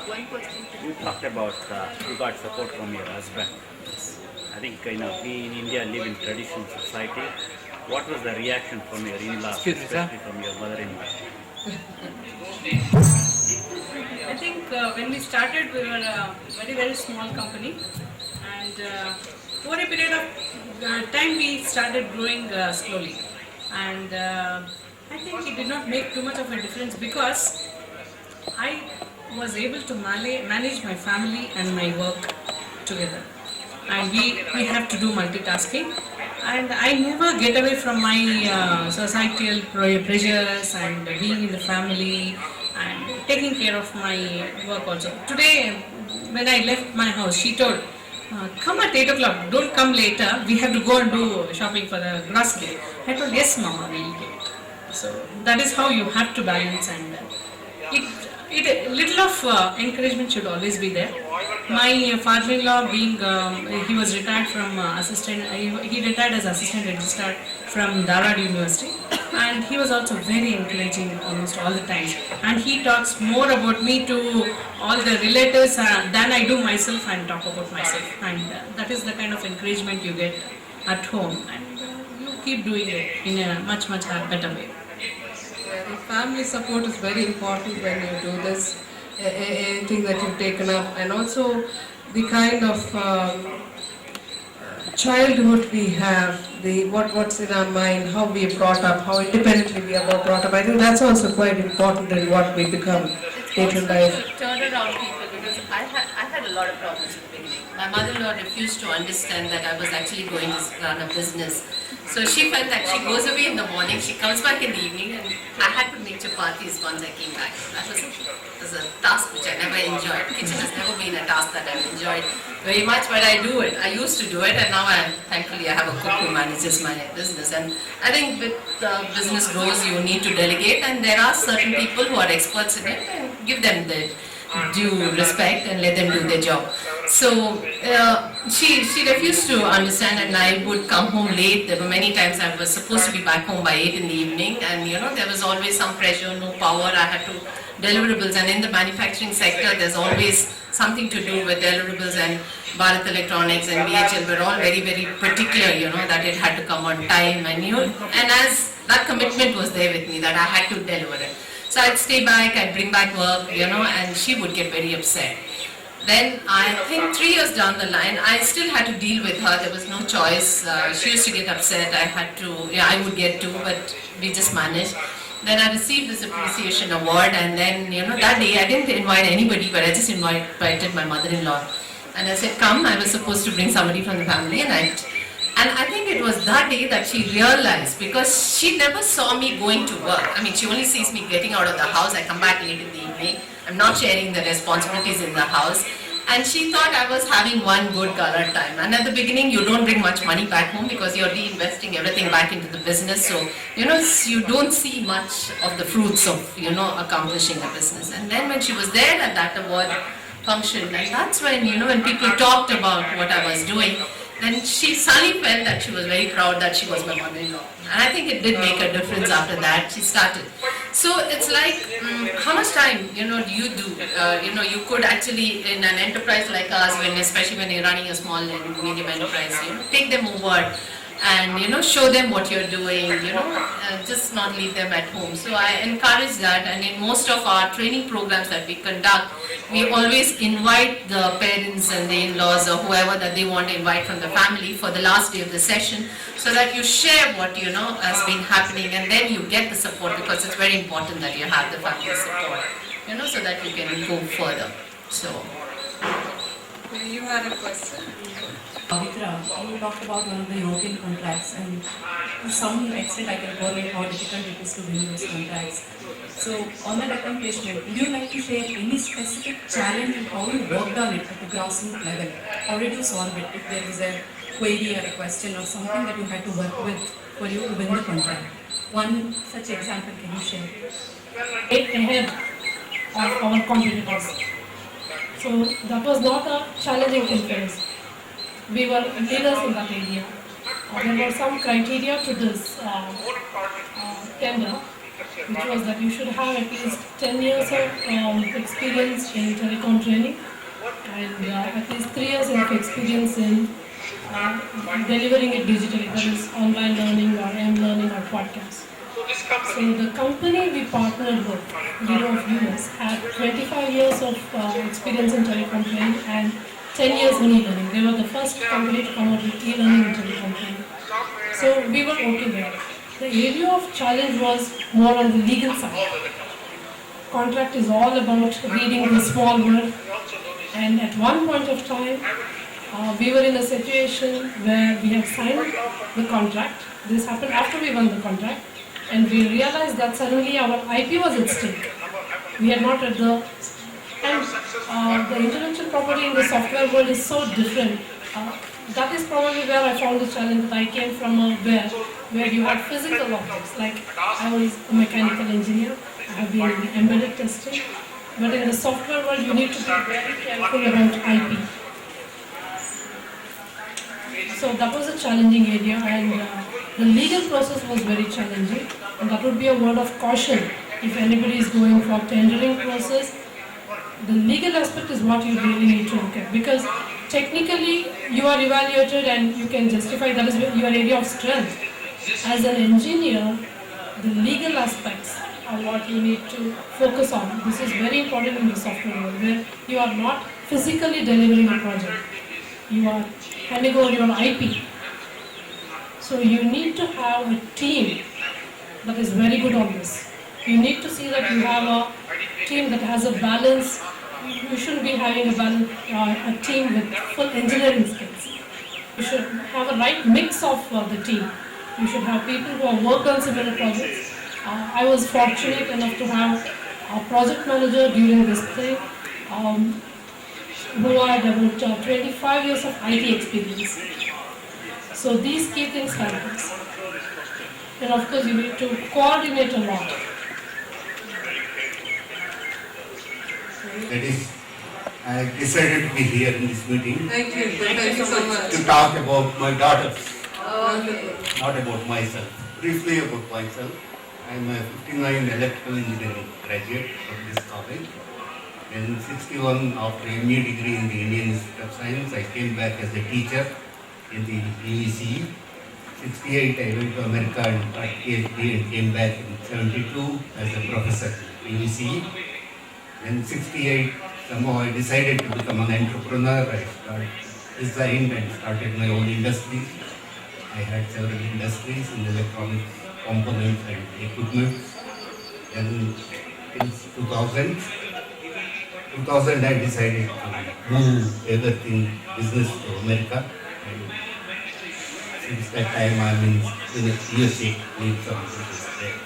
one question. You talked about you got support from your husband. I think we in India live in traditional society. What was the reaction from your in-laws, Excuse me, sir. especially from your mother-in-law? I think when we started, we were a very, very small company, and over a period of time, we started growing slowly. And I think it did not make too much of a difference because I was able to manage my family and my work together. And we have to do multitasking. And I never get away from my societal pressures and being in the family and taking care of my work also. Today, when I left my house, she told, come at 8 o'clock, don't come later, we have to go and do shopping for the grocery. I told, yes mama, we'll do it. So that is how you have to balance, and it little of encouragement should always be there. My father-in-law, being he was retired from assistant, he retired as assistant registrar from Dharwad University, and he was also very encouraging almost all the times. And he talks more about me to all the relatives than I do myself and talk about myself. And that is the kind of encouragement you get at home, and you keep doing it in a much better way. The family support is very important when you do this, anything that you've taken up, and also the kind of childhood we have, the what's in our mind, how we are brought up, how independently we are brought up. I think that's also quite important in what we become later in life. Turnaround people, because I had a lot of problems in the beginning. My mother-in-law refused to understand that I was actually going to run a business. So she felt that she goes away in the morning, she comes back in the evening, and I had to make chapatis once I came back. That was a task which I never enjoyed. Kitchen has never been a task that I've enjoyed very much, but I do it. I used to do it, and now thankfully I have a cook who manages my business. And I think with the business grows, you need to delegate, and there are certain people who are experts in it, and give them the due respect and let them do their job. So she refused to understand, and I would come home late. There were many times I was supposed to be back home by 8 in the evening, and there was always some pressure, no power. I had to deliverables, and in the manufacturing sector there's always something to do with deliverables, and Bharat Electronics and BHL were all very, very particular, that it had to come on time, and as that commitment was there with me that I had to deliver it. So I'd stay back, I'd bring back work, and she would get very upset. Then I think 3 years down the line, I still had to deal with her. There was no choice. She used to get upset. I would get to, but we just managed. Then I received this appreciation award, and then, that day I didn't invite anybody, but I just invited my mother-in-law. And I said, come, I was supposed to bring somebody from the family, and I think it was that day that she realized, because she never saw me going to work. I mean, she only sees me getting out of the house. I come back late in the evening. I'm not sharing the responsibilities in the house. And she thought I was having one good color time. And at the beginning, you don't bring much money back home because you're reinvesting everything back into the business. So, you don't see much of the fruits of, accomplishing the business. And then when she was there at that award function, and that's when, when people talked about what I was doing, then she suddenly felt that she was very proud that she was my mother-in-law. And I think it did make a difference after that. She started. So it's like, how much time, do you do? You could actually, in an enterprise like ours, especially when you're running a small and medium enterprise, take them over and, show them what you're doing, just not leave them at home. So I encourage that, and in most of our training programs that we conduct, we always invite the parents and the in-laws or whoever that they want to invite from the family for the last day of the session, so that you share what has been happening, and then you get the support, because it's very important that you have the family support, so that you can go further. So You had a question? Pavitra, you talked about one of the European contracts, and to some extent I can correlate how difficult it is to win those contracts. So, on that accomplishment, would you like to share any specific challenge and how you worked on it at the grassroots level? How did you solve it? If there is a query or a question or something that you had to work with for you to win the contract. One such example, can you share? Ahead of our competitors. So that was not a challenging thing for us. We were leaders in that area. There were some criteria to this tender, which was that you should have at least 10 years of experience in telecom training and at least 3 years of experience in delivering it digitally, that is online learning or M-learning or podcast. So the company we partnered with, Bureau of US, had 25 years of experience in telecom training and 10 years in e-learning. They were the first company to come out with e-learning and telecom training. So we were okay there. The area of challenge was more on the legal side. Contract is all about reading the small word, and at one point of time, we were in a situation where we had signed the contract. This happened after we won the contract, and we realized that suddenly our IP was at stake. We had not read the... And the intellectual property in the software world is so different. That is probably where I found the challenge, that I came from a where you had physical objects. Like I was a mechanical engineer, I have been in embedded testing, but in the software world you need to be very careful about IP. So that was a challenging area, and the legal process was very challenging, and that would be a word of caution if anybody is going for tendering process. The legal aspect is what you really need to look at, because technically you are evaluated and you can justify that is your area of strength. As an engineer, the legal aspects are what you need to focus on. This is very important in the software world, where you are not physically delivering a project. You are handing over your IP. So you need to have a team that is very good on this. You need to see that you have a team that has a balance. You shouldn't be having a team with full engineering skills. You should have a right mix of the team. You should have people who have worked on similar projects. I was fortunate enough to have a project manager during this thing who had about 25 years of IT experience. So these key things help us. And of course you need to coordinate a lot. That is, I decided to be here in this meeting Thank you so much. to talk about my daughters, Wonderful. not about myself. Briefly about myself. I am a 59 electrical engineering graduate from this college. In 61, after ME degree in the Indian Institute of Science, I came back as a teacher in the PVCE. 68, I went to America and got PhD and came back in 72 as a professor in PVCE. In 68, somehow I decided to become an entrepreneur. I designed and started my own industry. I had several industries in electronics, components and equipment. Then in 2000 I decided to move everything business to America. And since that time I'm in USA doing some business there.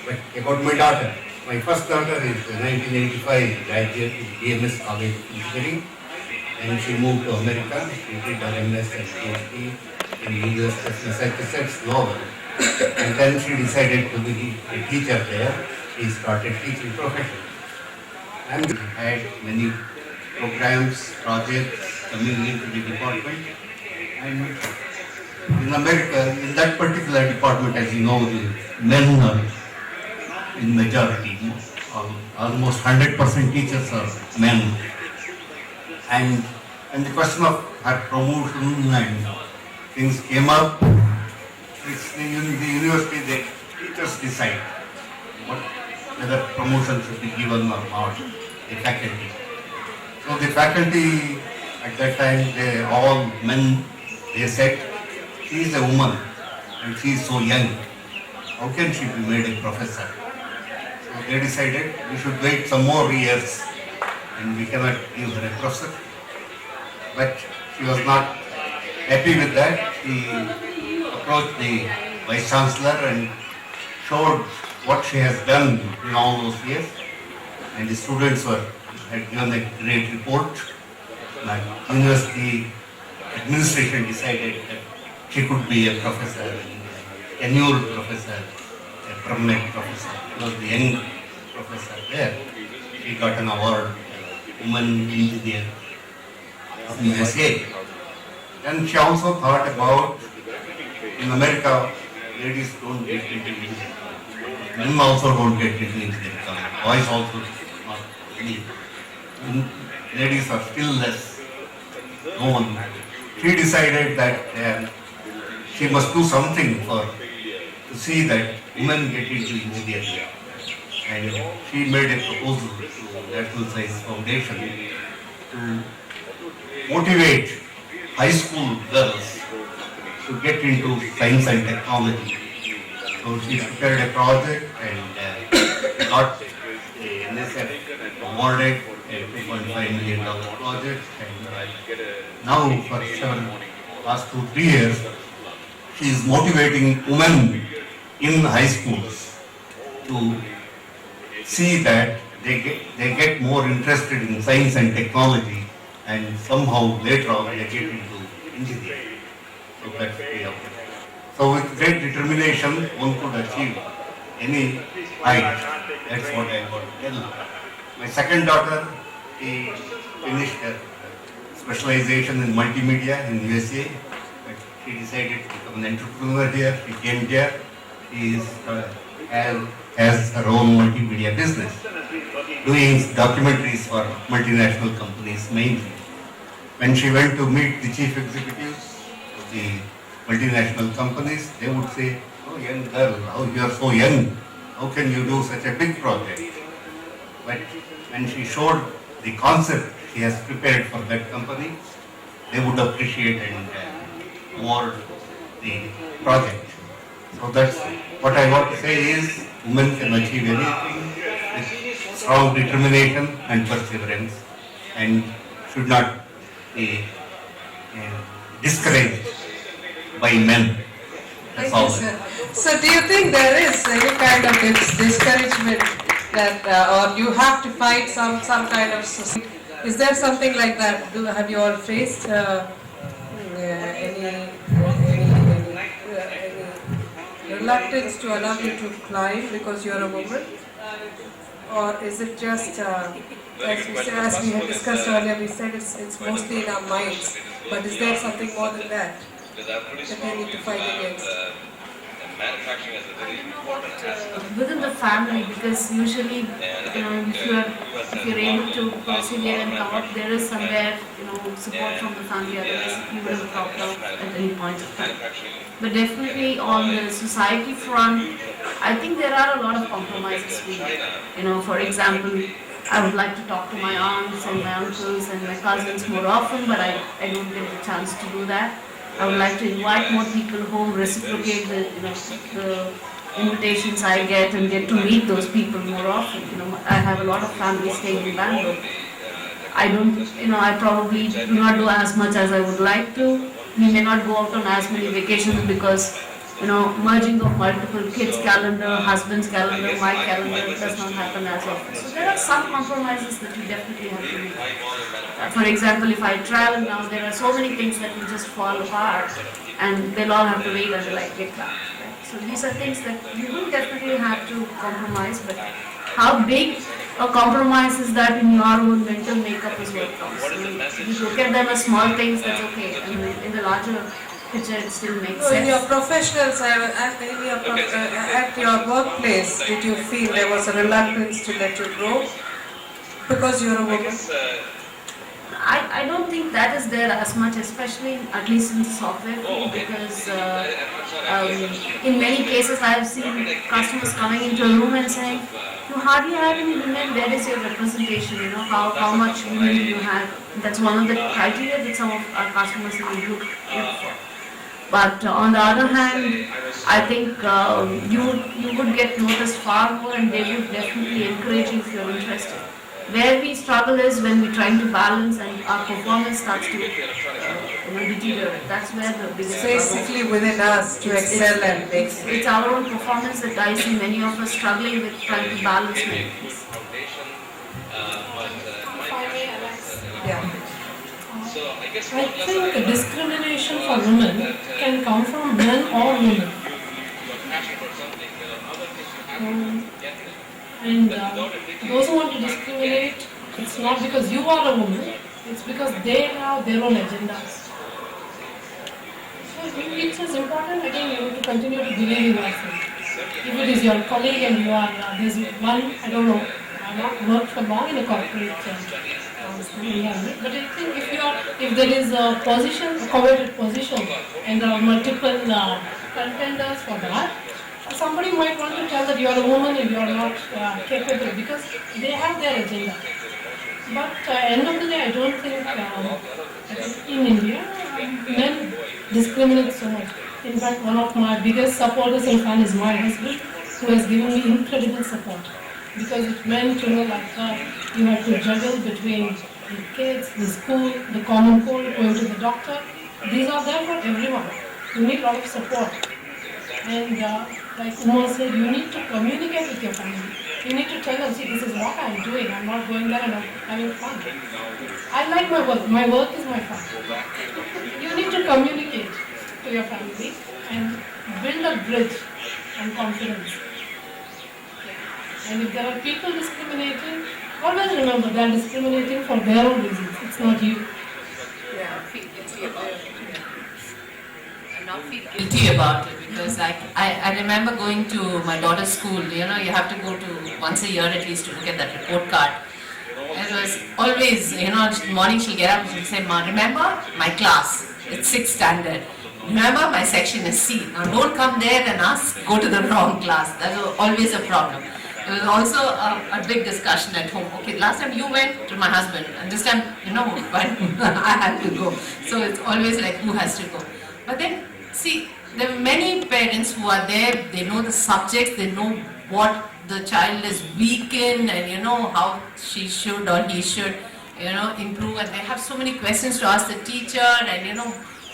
But about my daughter. My first daughter is a 1985 graduate in BMS College Engineering, and she moved to America. She did her MS and PhD in the University of Massachusetts, Lowell. And then she decided to be a teacher there. She started teaching profession. And we had many programs, projects coming into the department. And in America, in that particular department, as you know, the men are in majority. Almost 100% teachers are men. And the question of her promotion and things came up. It's in the university, the teachers decide whether promotion should be given or not, the faculty. So the faculty at that time, they all men, they said, she is a woman and she is so young. How can she be made a professor? So they decided we should wait some more years and we cannot give her a professor. But she was not happy with that. She approached the Vice Chancellor and showed what she has done in all those years. And the students had given a great report. The university administration decided that she could be a professor, a tenured professor, a permanent professor. She was the young professor there. She got an award, Woman Engineer of USA. And she also thought about, in America, ladies don't get into engineering. men also don't get into engineering college. Boys also not any. Ladies are still less known. She decided that she must do something to see that women get into engineering. And she made a proposal to National Science Foundation to motivate high school girls to get into science and technology. So she prepared a project and got the NSF awarded a $2.5 million project. And now for last 2-3 years, she is motivating women in high schools to see that they get more interested in science and technology, and somehow later on they get into engineering. So that's the objective. So with great determination, one could achieve any height. That's what I want to tell. My second daughter, she finished her specialization in multimedia in USA, but she decided to become an entrepreneur here. She came here. She has her own multimedia business, doing documentaries for multinational companies mainly. When she went to meet the chief executives of the multinational companies, they would say, "Oh, young girl, how you are so young, how can you do such a big project?" But when she showed the concept she has prepared for that company, they would appreciate and award the project. So that's what I want to say is, women can achieve anything with strong determination and perseverance, and should not be discouraged by men. That's Thank all. you, sir. So do you think there is any kind of discouragement that, or you have to fight some kind of society? Is there something like that? Have you all faced any reluctance to allow you to climb because you are a woman? Or is it just, as we had discussed earlier, we said it's mostly in our minds, but is there something more than that they need to fight against? Within the family, because usually, if you're able to persevere and come up, there is somewhere, support from the family, otherwise you will have dropped out at any point of time. But definitely on the society front, I think there are a lot of compromises we make. For example, I would like to talk to my aunts and my uncles and my cousins more often, but I don't get the chance to do that. I would like to invite more people home, reciprocate the invitations I get, and get to meet those people more often. I have a lot of family staying in Bangalore. I probably do not do as much as I would like to. We may not go out on as many vacations because, merging of multiple kids' calendar, husband's calendar, my calendar does not happen as often. So there are some compromises that you definitely have to make. For example, if I travel now, there are so many things that will just fall apart, and they'll all have to wait until I get back. Right? So these are things that you will definitely have to compromise, but how big a compromise is that in your own mental makeup is what counts. So you look at them as small things, that's okay, and in the larger picture it still makes So in sense. your professional side, at your workplace, did you feel there was a reluctance to let you grow because you're a woman? I don't think that is there as much, especially at least in the software field, because in many cases I have seen customers coming into a room and saying, "You hardly have any women, where is your representation, how much women do you have?" That's one of the criteria that some of our customers will look for. But on the other hand, I think you would get noticed far more, and they would definitely encourage you if you're interested. Where we struggle is when we're trying to balance and our performance starts to deteriorate. That's where the biggest struggle is. Basically within us to excel and make sense. It's our own performance that I see many of us struggling with, trying to balance many things. Yeah. I think discrimination for women can come from men or women. And those who want to discriminate, it's not because you are a woman, it's because they have their own agendas. So it's important again to continue to believe in yourself. if it is your colleague and you are, there's one, I don't know, I've not worked for long in a corporate environment, but I think if there is a position, a coveted position, and there are multiple contenders for that, somebody might want to tell that you are a woman and you are not capable because they have their agenda. But end of the day, I don't think in India men discriminate so much. In fact, one of my biggest supporters and fan is my husband, who has given me incredible support. Because it meant, like you had to juggle between the kids, the school, the common cold, going to the doctor. These are there for everyone. You need a lot of support. And like Uma said, you need to communicate with your family. You need to tell them, see, this is what I'm doing. I'm not going there and I'm having fun. I like my work. My work is my fun. You need to communicate to your family and build a bridge and confidence. And if there are people discriminating, always remember they are discriminating for their own reasons. It's not you. Yeah, feel guilty about it. And not feel guilty about it because I remember going to my daughter's school. You have to go to once a year at least to look at that report card. It was always, morning she'll get up and she'll say, Ma, remember my class, it's 6th standard. Remember my section is C. Now don't come there and go to the wrong class. That was always a problem. It was also a big discussion at home. Okay, last time you went to my husband, and this time, but I had to go. So it's always like who has to go. But then, see, there are many parents who are there, they know the subjects, they know what the child is weak in, and how she should or he should, improve. And they have so many questions to ask the teacher, and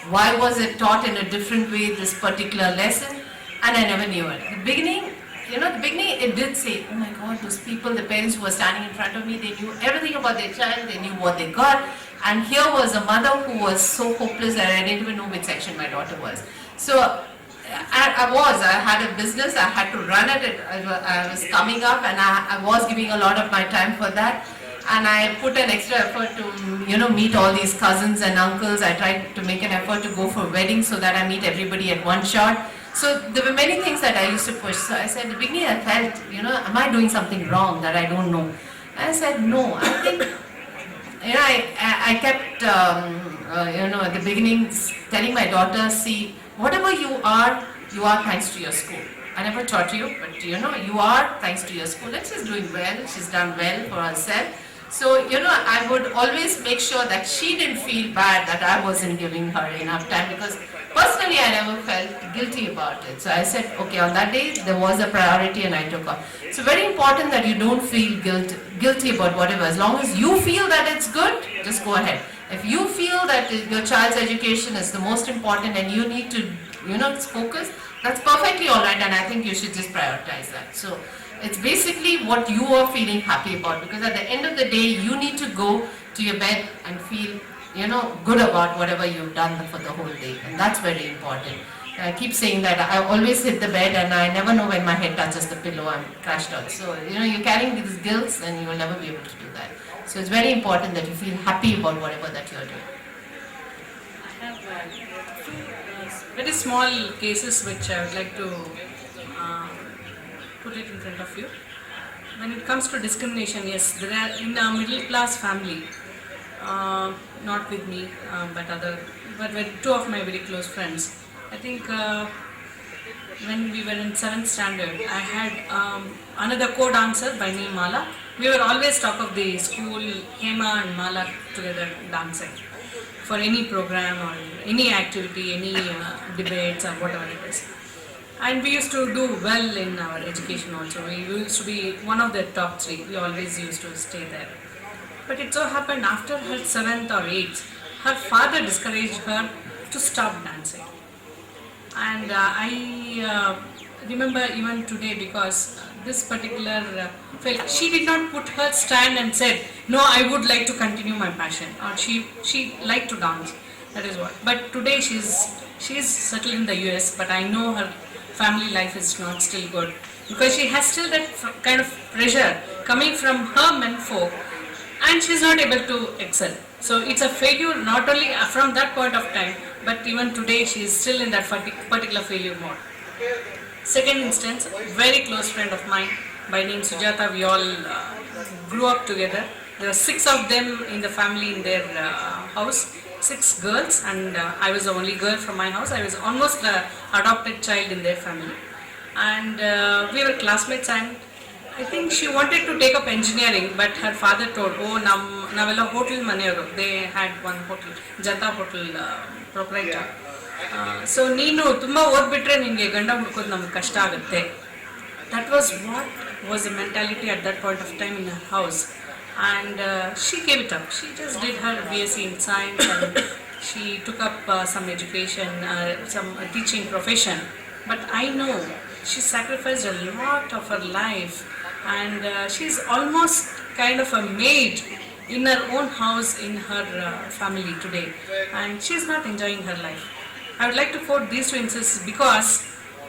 why was it taught in a different way, this particular lesson? And I never knew it. At the beginning, it did say, oh my God, those people, the parents who were standing in front of me, they knew everything about their child, they knew what they got. And here was a mother who was so hopeless that I didn't even know which section my daughter was. So I had a business, I had to run it, I was coming up and I was giving a lot of my time for that. And I put an extra effort to, meet all these cousins and uncles. I tried to make an effort to go for weddings so that I meet everybody at one shot. So there were many things that I used to push. So I said, at the beginning I felt, am I doing something wrong that I don't know? And I said, no, I think, I kept, at the beginning telling my daughter, see, whatever you are thanks to your school. I never taught you, but you are thanks to your school. And she's doing well, she's done well for herself. So, I would always make sure that she didn't feel bad that I wasn't giving her enough time because personally I never felt guilty about it. So I said, okay, on that day there was a priority and I took her. So very important that you don't feel guilty about whatever. As long as you feel that it's good, just go ahead. If you feel that your child's education is the most important and you need to, focus, that's perfectly alright and I think you should just prioritize that. So it's basically what you are feeling happy about because at the end of the day, you need to go to your bed and feel, good about whatever you've done for the whole day. And that's very important. I keep saying that I always hit the bed and I never know when my head touches the pillow, I'm crashed out. So, you're carrying these guilt and you will never be able to do that. So it's very important that you feel happy about whatever that you're doing. I have two very small cases which I would like to put it in front of you. When it comes to discrimination, yes, there are in a middle class family, not with me, but with two of my very close friends. I think when we were in 7th standard, I had another co-dancer by name Mala. We were always talk of the school, Hema and Mala together dancing for any program or any activity, any debates or whatever it is. And we used to do well in our education also. We used to be one of the top 3. We always used to stay there. But it so happened after her 7th or 8th, her father discouraged her to stop dancing. And I remember even today because this particular she did not put her stand and said, no, I would like to continue my passion, or she liked to dance. That is what. But today she's settled in the US, but I know her family life is not still good because she has still that kind of pressure coming from her menfolk and she's not able to excel. So it's a failure not only from that point of time, but even today she is still in that particular failure mode. Second instance, very close friend of mine by name Sujata. We all grew up together. There were 6 of them in the family in their house, 6 girls, and I was the only girl from my house. I was almost the adopted child in their family, and we were classmates. And I think she wanted to take up engineering, but her father told, "Oh, navella hotel maneyaru." They had one hotel, Janta Hotel proprietor. So ನೀನು ತುಂಬ ಓದ್ಬಿಟ್ರೆ ನಿನಗೆ ಗಂಡ ಹುಡ್ಕೋದು ನಮ್ಗೆ ಕಷ್ಟ ಆಗುತ್ತೆ. That was what was the mentality at that point of time in her house, and she gave it up. She just did her BSc in science, and she took up some education, some teaching profession. But I know she sacrificed a lot of her life, and she's almost kind of a maid in her own house in her family today, and she's not enjoying her life. I would like to quote these 2 instances because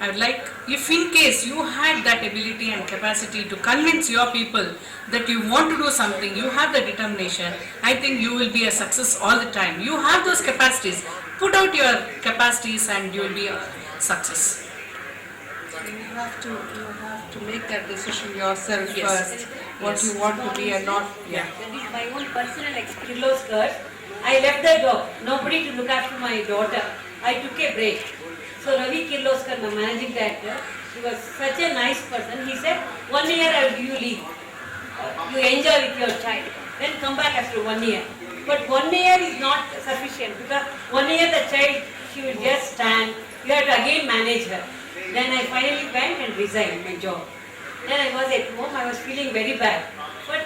I would like, if in case you had that ability and capacity to convince your people that you want to do something, you have the determination, I think you will be a success all the time. You have those capacities. Put out your capacities and you will be a success. You have to make that decision yourself Yes. first, what you want to be and not. Yeah. That is my own personal experience. Skirt. I left the job. Nobody to look after my daughter. I took a break. So Ravi Kirloskar, my managing director, he was such a nice person. He said, 1 year I will give you leave. You enjoy with your child. Then come back after 1 year. But 1 year is not sufficient because 1 year the child, she will just stand. You have to again manage her. Then I finally went and resigned my job. Then I was at home. I was feeling very bad, but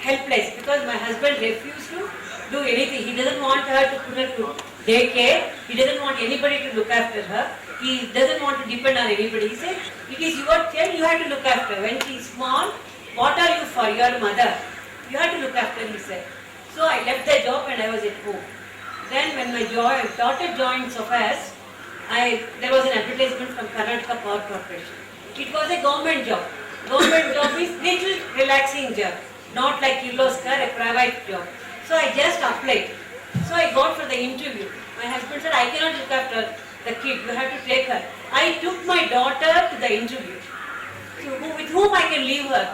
helpless because my husband refused to do anything. He doesn't want her to put her to daycare. He doesn't want anybody to look after her. He doesn't want to depend on anybody. He said, it is your child, you have to look after. When she is small, what are you for? Your mother. You have to look after, he said. So I left the job and I was at home. Then when my daughter joined SOFAS, there was an advertisement from Karnataka Power Corporation. It was a government job. Government job is little relaxing job, not like Kirloskar, a private job. So I just applied. So I got for the interview. My husband said, I cannot look after the kid, you have to take her. I took my daughter to the interview. So with whom I can leave her?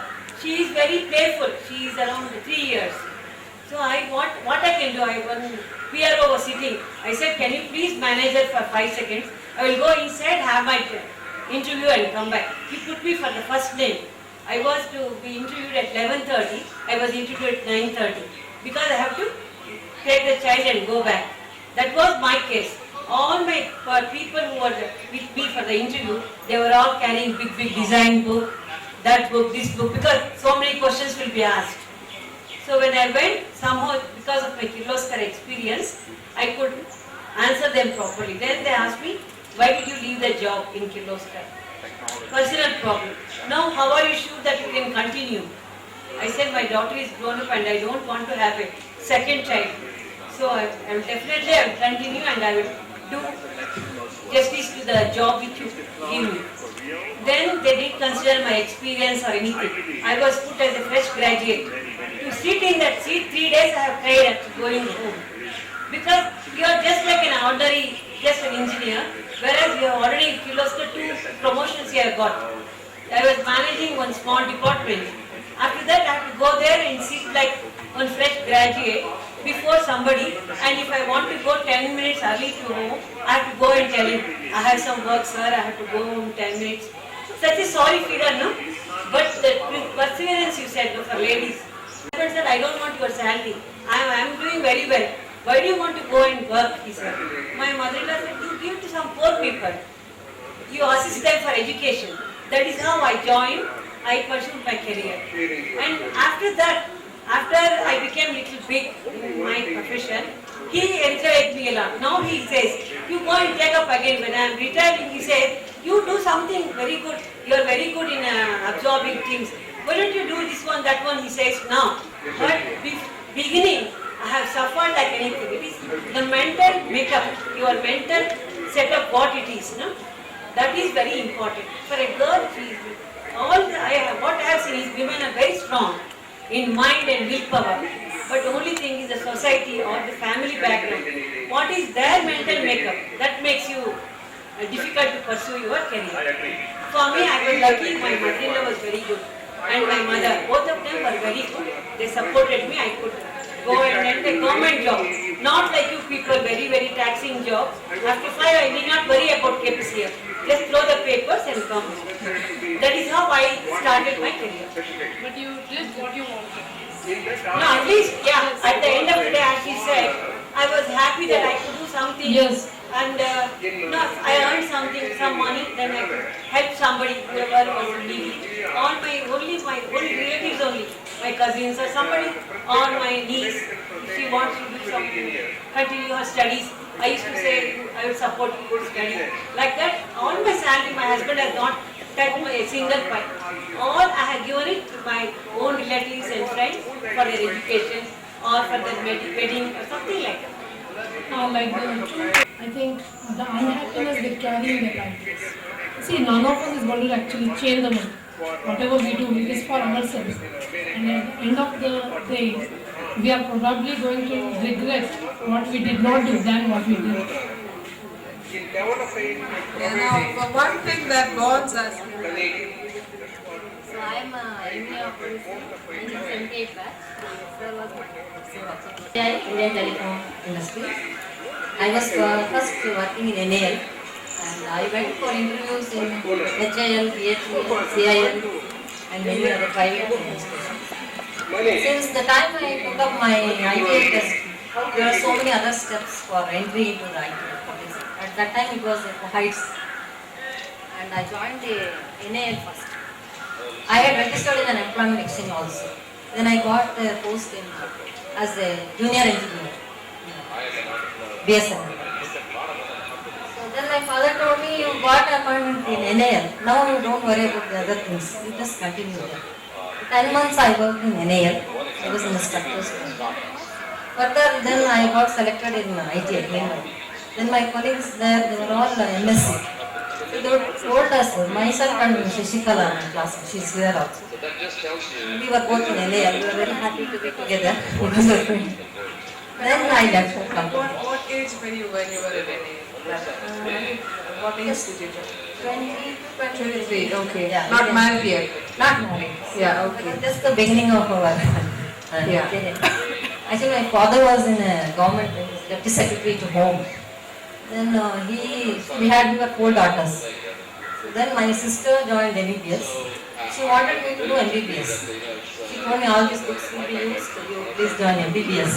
She is very playful. She is around 3 years. So what I can do? One PRO was sitting. I said, can you please manage her for 5 seconds? I will go inside, have my interview and come back. He put me for the first name. I was to be interviewed at 11:30. I was interviewed at 9:30 because I have to take the child and go back. That was my case. All my people who were with me for the interview, they were all carrying big design book, that book, this book, because so many questions will be asked. So when I went, somehow because of my Kirloskar experience, I could answer them properly. Then they asked me, why did you leave the job in Kirloskar? Personal problem. Now how are you sure that you can continue? I said my daughter is grown up and I don't want to have a second child. So I will definitely continue and I will do justice to the job which you give me. Then they didn't consider my experience or anything. I was put as a fresh graduate. To sit in that seat 3 days I have tried at going home. Because you are just like an ordinary, just an engineer, whereas you have already Kirloskar 2 promotions you have got. I was managing one small department. After that I have to go there and sit like one fresh graduate before somebody, and if I want to go 10 minutes early to home, I have to go and tell him, I have some work sir, I have to go home 10 minutes. Such a sorry figure, no? But the perseverance you said, no, for ladies. My husband said, I don't want your salary. I am doing very well. Why do you want to go and work, he said. My mother-in-law said, you give to some poor people. You assist them for education. That is how I joined. I pursued my career. And after that, after I became little big in my profession, he encouraged me a lot. Now he says, you go and take up again. When I am retiring, he says, you do something very good. You are very good in absorbing things. Why don't you do this one, that one? He says, now. But beginning, I have suffered like anything. It is the mental makeup, your mental setup, what it is. No? That is very important. For a girl, what I have seen is women are very strong in mind and willpower. But the only thing is the society or the family background. What is their mental makeup? That makes you difficult to pursue your career. For me, I was lucky, my mother-in-law was very good. And my mother, both of them were very good. They supported me. I could go and get a government job. Not like you people, very, very taxing jobs. After 5, I did not worry about KPCF. Just throw the papers and come. That is how I started my career. But you did what you wanted. No, at least, yeah, at the end of the day, as she said, I was happy that I could do something. Yes. And no, I earned something, some money, then I could help somebody, whoever was needy. All my own relatives only, my cousins or somebody, or my niece, if she wants to do something, continue her studies. I used to say, I will support you to study. Like that, all my salary, my husband has not touched a single pie. All I have given it to my own relatives and friends for their education or for their wedding or something like that. Like the truth, I think the unhappiness they carry in their lives. See, none of us is going to actually change the world. Whatever we do, it is for ourselves. And at the end of the day, we are probably going to regret what we did not do than what we did. Yeah, now, one thing that bonds us. So I am MA of 1978 batch. Sir was Indian telecom industry. I was first working in NAL and I went for interviews in HIL, BHEL, CIL and many other private institutions. Since the time I took up my ITA test, there are so many other steps for entry into the IT. At that time it was at the Heights and I joined the NAL first. I had registered in an employment exchange also. Then I got a post in as a junior engineer, BSNL. So then my father told me, you got an appointment in NAL. Now you don't worry about the other things. You just continue there. 10 months I worked in NAL. I was in the structures. Further, then I got selected in ITA. Then my colleagues there, they were all MSc. So they told us, myself and Shishikala, my class, she's here also. We were both in NAL. We were very happy to be together. Then I left the company. What age were you when you were in NA? What age did you join? 23, okay. Yeah, Not married yet? Not married. Yeah, okay. Just the beginning of our Yeah. Actually, my father was in a government, deputy secretary to home. Then we were 4 daughters. So then my sister joined MBBS. She wanted me to do MBBS. She told me all these books will be used, you please join MBBS.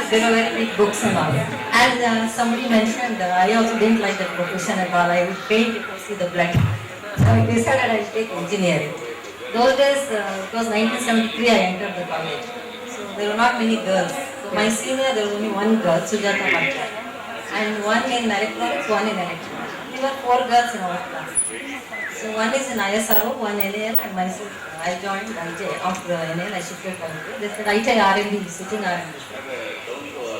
There were very big books and all. And somebody mentioned, I also didn't like the profession at all. I would paint to see the blood. So I decided I would take engineering. Those days, it was 1973 I entered the college. So there were not many girls. So my senior, there was only one girl, Sujata Bhatta. And one in electronics, one in electronics. We were 4 girls in our class. So one is in ISRO, one NAL, and myself. I joined IJ after NAL. I shifted to this is IJ R&D, sitting R&D.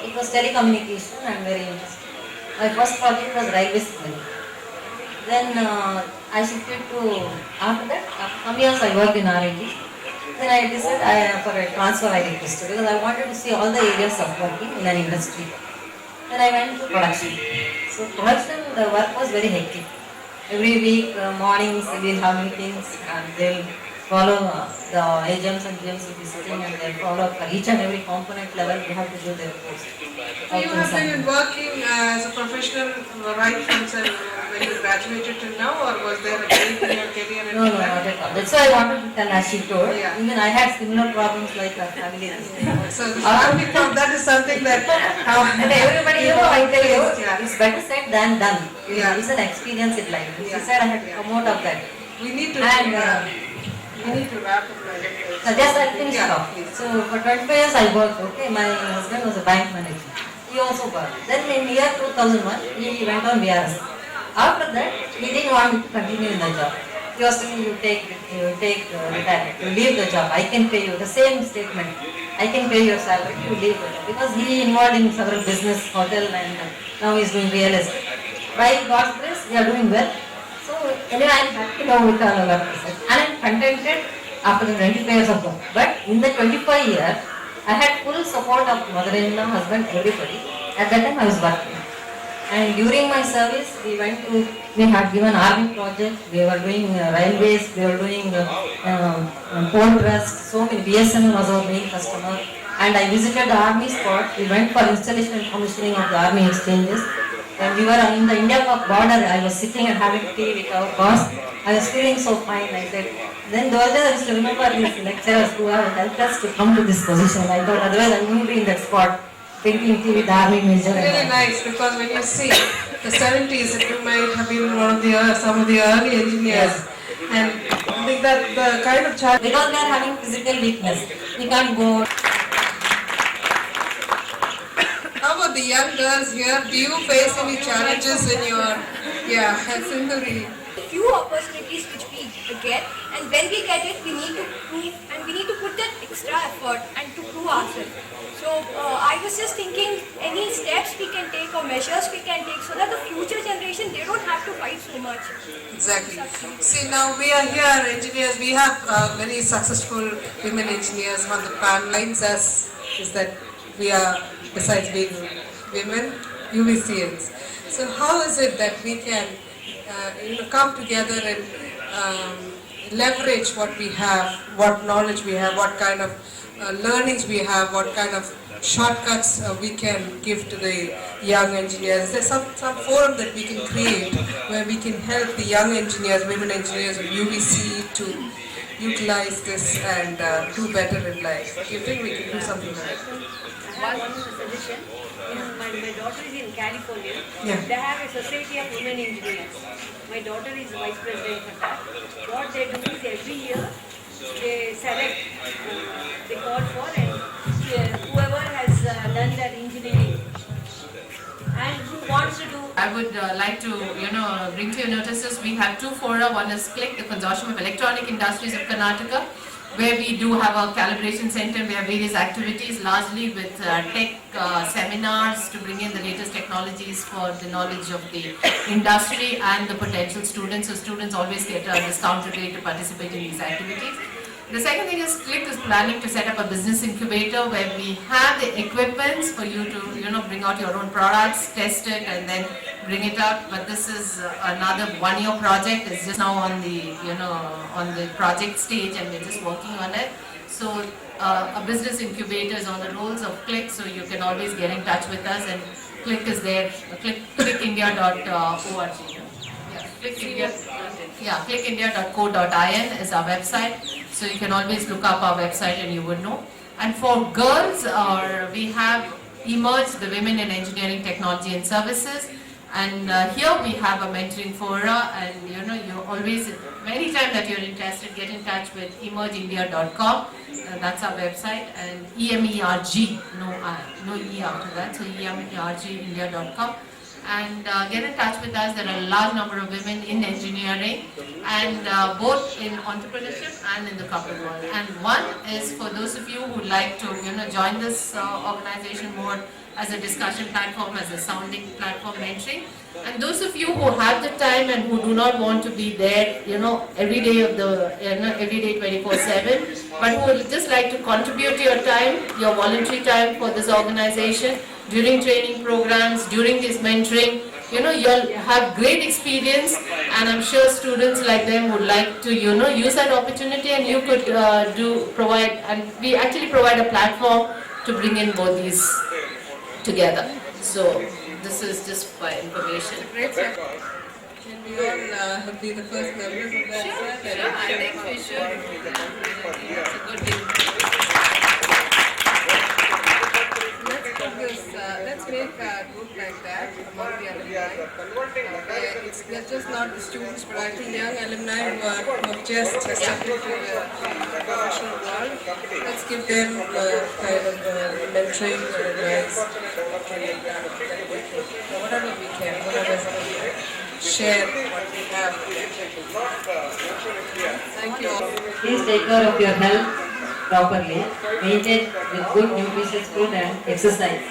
It was telecommunication and very interesting. My first project was railway signal. Then I shifted to, after that, some years I worked in R&D. Then I decided for a transfer I requested because I wanted to see all the areas of working in an industry. Then I went to production. So production, the work was very hectic. Every week, mornings, we will have meetings and they'll follow the AGMs and GMs will be sitting and they'll follow for each and every component level, we have to do their reports. So you have been working as a professional right from when you graduated till now, or was there a break in your career? No, not at all. That's why I wanted to tell as she told. Yeah. Even I had similar problems like our family. So family problem, that is something that And everybody, I tell you, Yeah. it's better said than done. Yeah. It's an experience in life. She Yeah. said I had to come out of that. we need to And wrap up. just I finished Yeah, off. please. So for 25 years I worked. Okay, my husband was a bank manager. He also worked. Then in year 2001, he went on VRS. After that, he didn't want to continue in the job. He was telling you take retirement, you leave the job. I can pay you the same statement. I can pay your salary. You leave the job because he involved in several business, hotel, and now he's doing real estate. By God's grace, we are doing well. So anyway, I'm happy now with all our process. And I'm contented after the 25 years of work. But in the 25 years, I had full support of mother-in-law, husband, everybody. At that time I was working. And during my service, we had given army project, we were doing railways, we were doing port trust, so many, BSNL was our main customer. And I visited the army spot, we went for installation and commissioning of the army exchanges. When we were in the India-Pak border, I was sitting and having tea with our boss. I was feeling so fine, I said. Then those days I used to remember these lecturers who have helped us to come to this position. I thought otherwise I wouldn't be in that spot, drinking tea with the army major. Really nice, because when you see the 70s, you might have been one of the some of the early engineers, and I think that the kind of challenge. Because we are having physical weakness, we can't go. How about the young girls here? Do you face any challenges in your Sindhuri? Few opportunities which we get, and when we get it, we need to prove and we need to put that extra effort and to prove ourselves. So I was just thinking any steps we can take or measures we can take so that the future generation, they don't have to fight so much. Exactly. See, now we are here, engineers, we have very successful women engineers on the pan lines as is that we are, besides being women, UVCNs. So how is it that we can come together and leverage what we have, what knowledge we have, what kind of learnings we have, what kind of shortcuts we can give to the young engineers. There's some forum that we can create where we can help the young engineers, women engineers of UVC to utilize this and do better in life. Do you think we can do something like that? I have one suggestion. My daughter is in California. Yeah. They have a society of women engineers. My daughter is vice president for that. What they do is every year they select, they call for, and whoever has done that engineering and who wants to do. I would like to, bring to your notices, we have two fora. One is CLIC, the Consortium of Electronic Industries of Karnataka, where we do have a calibration center. We have various activities, largely with tech seminars to bring in the latest technologies for the knowledge of the industry and the potential students. So students always get a discounted rate to participate in these activities. The second thing is CLIC is planning to set up a business incubator where we have the equipments for you to, bring out your own products, test it, and then bring it up. But this is another one-year project. It's just now on the, on the project stage, and we're just working on it. So a business incubator is on the rolls of CLIC, so you can always get in touch with us. And CLIC is there. CLICindia.org. CLICindia.co.in is our website. So you can always look up our website and you would know. And for girls, we have Emerge, the Women in Engineering, Technology and Services. And here we have a mentoring fora, and you always, anytime that you're interested, get in touch with emergeindia.com. That's our website, and EMERG, no E after that, so emergindia.com. And get in touch with us. There are a large number of women in engineering, and both in entrepreneurship and in the corporate world. And one is for those of you who would like to join this organization more as a discussion platform, as a sounding platform, mentoring. And those of you who have the time and who do not want to be there, every day of the, every day 24/7, but who would just like to contribute your time, your voluntary time for this organization, during training programs, during this mentoring, you'll have great experience, and I'm sure students like them would like to, use that opportunity, and you could we actually provide a platform to bring in both these together. So this is just for information. Great, sir. Can we all be the first members of that? Sure, I think we should. It's a good thing. Let's make a group like that among the alumni. It's just not the students, but I think young alumni who have just stepped into the professional world. Let's give them kind of mentoring and advice. Whatever we can, whatever share what we have. Thank you all. Please take care of your health properly, maintain with good nutritious food and exercise.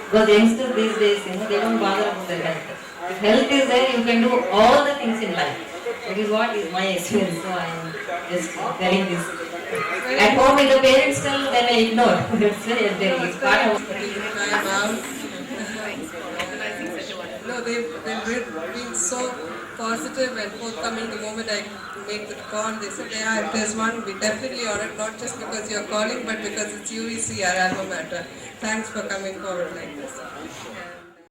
Because youngsters these days, they don't bother about their health. If health is there, you can do all the things in life. That is what is my experience, so I am just telling this. At home, if the parents tell, then I ignore. That's very it's part of Time out. No, they've been so positive and forthcoming the moment I made the call. They said, yeah, if there's one, we definitely on it, not just because you're calling, but because it's UEC, our alma mater. Thanks for coming forward like this.